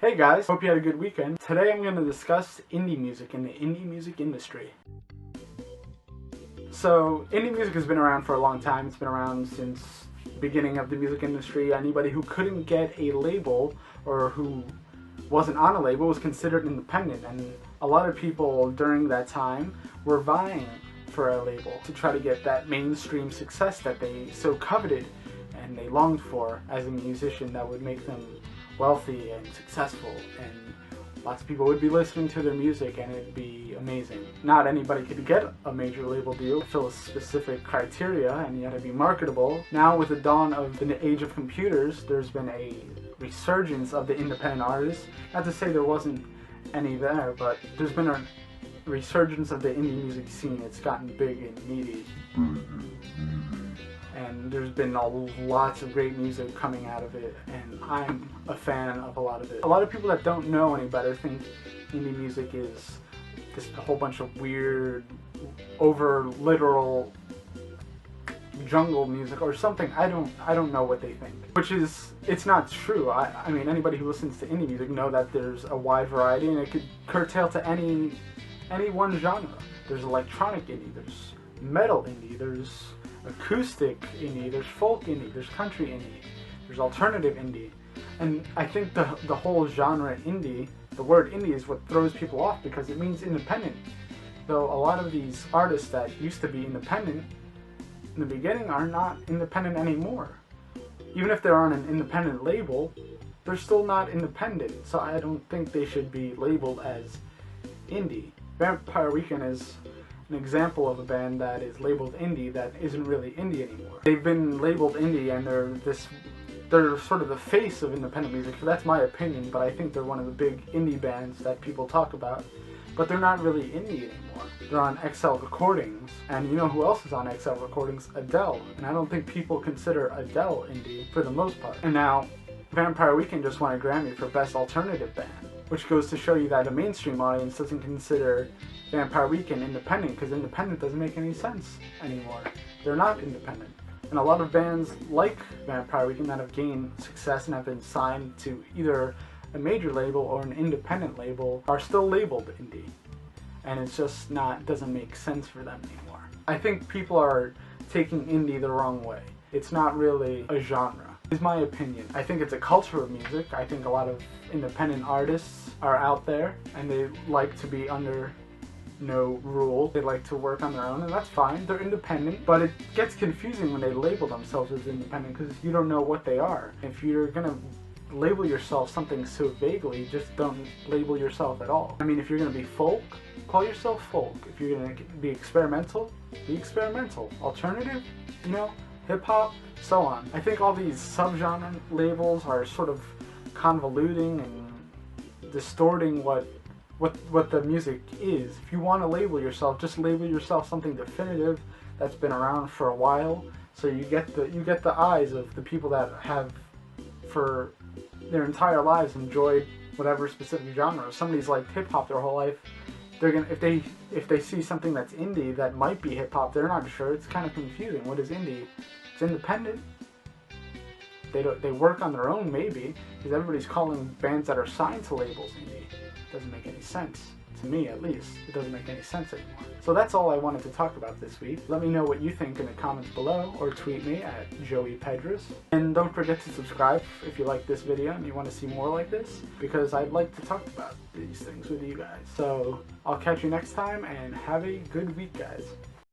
Hey guys, hope you had a good weekend. Today I'm going to discuss indie music and the indie music industry. So, indie music has been around for a long time. It's been around since the beginning of the music industry. Anybody who couldn't get a label or who wasn't on a label was considered independent, and a lot of people during that time were vying for a label to try to get that mainstream success that they so coveted and they longed for as a musician that would make them wealthy and successful, and lots of people would be listening to their music and it'd be amazing. Not anybody could get a major label deal, fill a specific criteria, and you had to be marketable. Now with the dawn of the age of computers, there's been a resurgence of the independent artists. Not to say there wasn't any there, but there's been a resurgence of the indie music scene. It's gotten big and meaty. And there's been lots of great music coming out of it, and I'm a fan of a lot of it. A lot of people that don't know any better think indie music is just a whole bunch of weird, over-literal jungle music or something. I don't know what they think. Which is, it's not true. I mean, anybody who listens to indie music know that there's a wide variety, and it could curtail to any one genre. There's electronic indie, there's metal indie, there's acoustic indie, there's folk indie, there's country indie, there's alternative indie. And I think the whole genre indie, the word indie, is what throws people off because it means independent. Though a lot of these artists that used to be independent in the beginning are not independent anymore. Even if they're on an independent label, they're still not independent. So I don't think they should be labeled as indie. Vampire Weekend is an example of a band that is labeled indie that isn't really indie anymore. They've been labeled indie, and they're sort of the face of independent music. So that's my opinion, but I think they're one of the big indie bands that people talk about. But they're not really indie anymore. They're on XL Recordings, and you know who else is on XL Recordings? Adele. And I don't think people consider Adele indie for the most part. And now, Vampire Weekend just won a Grammy for Best Alternative Band, which goes to show you that a mainstream audience doesn't consider Vampire Weekend independent, because independent doesn't make any sense anymore. They're not independent. And a lot of bands like Vampire Weekend that have gained success and have been signed to either a major label or an independent label are still labeled indie. And it's just doesn't make sense for them anymore. I think people are taking indie the wrong way. It's not really a genre, is my opinion. I think it's a culture of music. I think a lot of independent artists are out there and they like to be under no rule. They like to work on their own, and that's fine. They're independent, but it gets confusing when they label themselves as independent because you don't know what they are. If you're gonna label yourself something so vaguely, just don't label yourself at all. I mean, if you're gonna be folk, call yourself folk. If you're gonna be experimental, be experimental. Alternative, hip-hop, so on. I think all these subgenre labels are sort of convoluting and distorting what the music is. If you want to label yourself, just label yourself something definitive that's been around for a while, so you get the eyes of the people that have for their entire lives enjoyed whatever specific genre. If somebody's liked hip-hop their whole life, they're gonna, if they see something that's indie that might be hip-hop, they're not sure. It's kind of confusing. What is indie? It's independent. They work on their own, maybe, because everybody's calling bands that are signed to labels indie. It doesn't make any sense. To me, at least, it doesn't make any sense anymore. So that's all I wanted to talk about this week. Let me know what you think in the comments below, or tweet me at Pedras. And don't forget to subscribe if you like this video and you want to see more like this, because I'd like to talk about these things with you guys. So I'll catch you next time, and have a good week, guys.